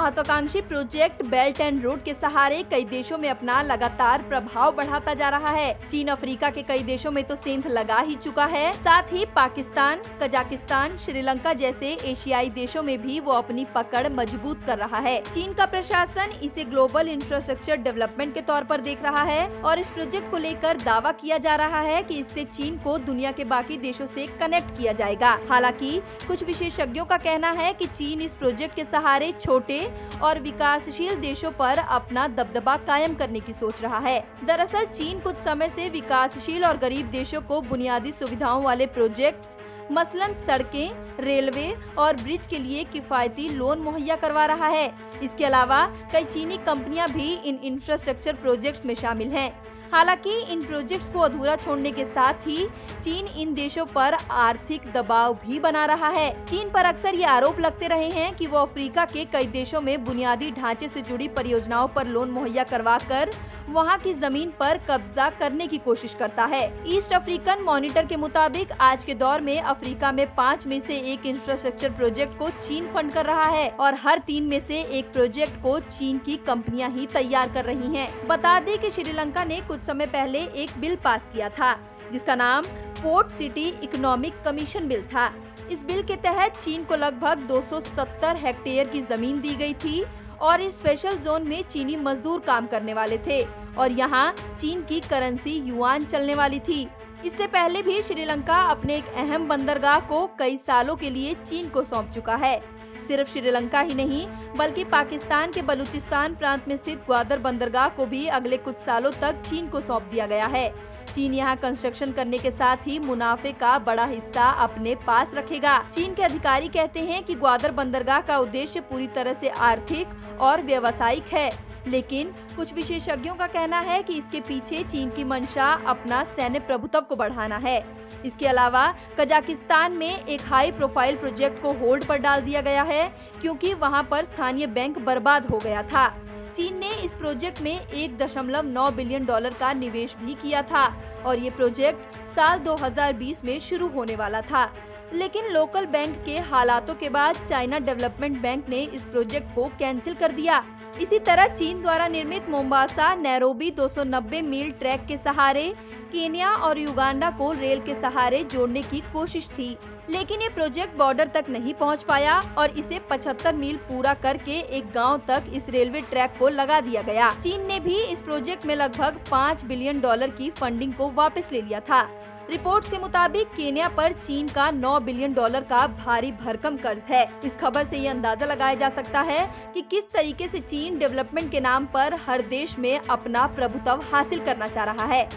महत्वाकांक्षी project belt and road के सहारे कई देशों में अपना लगातार प्रभाव बढ़ाता जा रहा है। चीन अफ्रीका के कई देशों में तो सेंध लगा ही चुका है, साथ ही पाकिस्तान, कजाकिस्तान, श्रीलंका जैसे एशियाई देशों में भी वो अपनी पकड़ मजबूत कर रहा है। चीन का प्रशासन इसे ग्लोबल इंफ्रास्ट्रक्चर डेवलपमेंट के तौर पर देख रहा है और इस प्रोजेक्ट को लेकर दावा किया जा रहा है कि इससे चीन को दुनिया के बाकी देशों से कनेक्ट किया जाएगा। हालांकि कुछ विशेषज्ञों का कहना है कि चीन इस प्रोजेक्ट के सहारे छोटे और विकासशील देशों पर अपना दबदबा कायम करने की सोच रहा है। दरअसल चीन कुछ समय से विकासशील और गरीब देशों को बुनियादी सुविधाओं वाले प्रोजेक्ट्स, मसलन सड़कें, रेलवे और ब्रिज के लिए किफायती लोन मुहैया करवा रहा है। इसके अलावा कई चीनी कंपनियां भी इन इंफ्रास्ट्रक्चर प्रोजेक्ट्स में शामिल हैं। हालांकि इन प्रोजेक्ट्स को अधूरा छोड़ने के साथ ही चीन इन देशों पर आर्थिक दबाव भी बना रहा है। चीन पर अक्सर ये आरोप लगते रहे हैं कि वो अफ्रीका के कई देशों में बुनियादी ढांचे से जुड़ी परियोजनाओं पर लोन मुहैया करवाकर वहां की जमीन पर कब्जा करने की कोशिश करता है। ईस्ट अफ्रीकन मॉनिटर के मुताबिक आज के दौर में अफ्रीका में 5 में से 1 इंफ्रास्ट्रक्चर प्रोजेक्ट को चीन फंड कर रहा है और हर 3 में से 1 प्रोजेक्ट को चीन की कंपनियां ही तैयार कर रही हैं। बता दें कि श्रीलंका ने कुछ समय पहले एक बिल पास किया था जिसका नाम port city economic commission bill था। इस बिल के तहत चीन को लगभग 270 हेक्टेयर की जमीन दी गई थी और इस स्पेशल जोन में चीनी मजदूर काम करने वाले थे और यहाँ चीन की करेंसी युआन चलने वाली थी। इससे पहले भी श्रीलंका अपने एक अहम बंदरगाह को कई सालों के लिए चीन को सौंप चुका है। सिर्फ श्रीलंका ही नहीं बल्कि पाकिस्तान के बलूचिस्तान प्रांत में स्थित ग्वादर बंदरगाह को भी अगले कुछ सालों तक चीन को सौंप दिया गया है। चीन यहाँ कंस्ट्रक्शन करने के साथ ही मुनाफे का बड़ा हिस्सा अपने पास रखेगा। चीन के अधिकारी कहते हैं कि ग्वादर बंदरगाह का उद्देश्य पूरी तरह से आर्थिक और व्यावसायिक है, लेकिन कुछ विशेषज्ञों का कहना है कि इसके पीछे चीन की मंशा अपना सैन्य प्रभुत्व को बढ़ाना है। इसके अलावा कजाकिस्तान में एक हाई प्रोफाइल प्रोजेक्ट को होल्ड पर डाल दिया गया है क्योंकि वहां पर स्थानीय बैंक बर्बाद हो गया था। चीन ने इस प्रोजेक्ट में $1.9 बिलियन का निवेश भी किया था और ये प्रोजेक्ट साल 2020 में शुरू होने वाला था, लेकिन लोकल बैंक के हालातों के बाद चाइना डेवलपमेंट बैंक ने इस प्रोजेक्ट को कैंसिल कर दिया। इसी तरह चीन द्वारा निर्मित मोम्बासा नैरोबी 290 मील ट्रैक के सहारे केन्या और युगांडा को रेल के सहारे जोड़ने की कोशिश थी, लेकिन ये प्रोजेक्ट बॉर्डर तक नहीं पहुंच पाया और इसे 75 मील पूरा करके एक गांव तक इस रेलवे ट्रैक को लगा दिया गया। चीन ने भी इस प्रोजेक्ट में लगभग $5 बिलियन की फंडिंग को वापस ले लिया था। रिपोर्ट्स के मुताबिक केन्या पर चीन का $9 बिलियन का भारी भरकम कर्ज है। इस खबर से ये अंदाजा लगाया जा सकता है कि किस तरीके से चीन डेवलपमेंट के नाम पर हर देश में अपना प्रभुत्व हासिल करना चाह रहा है।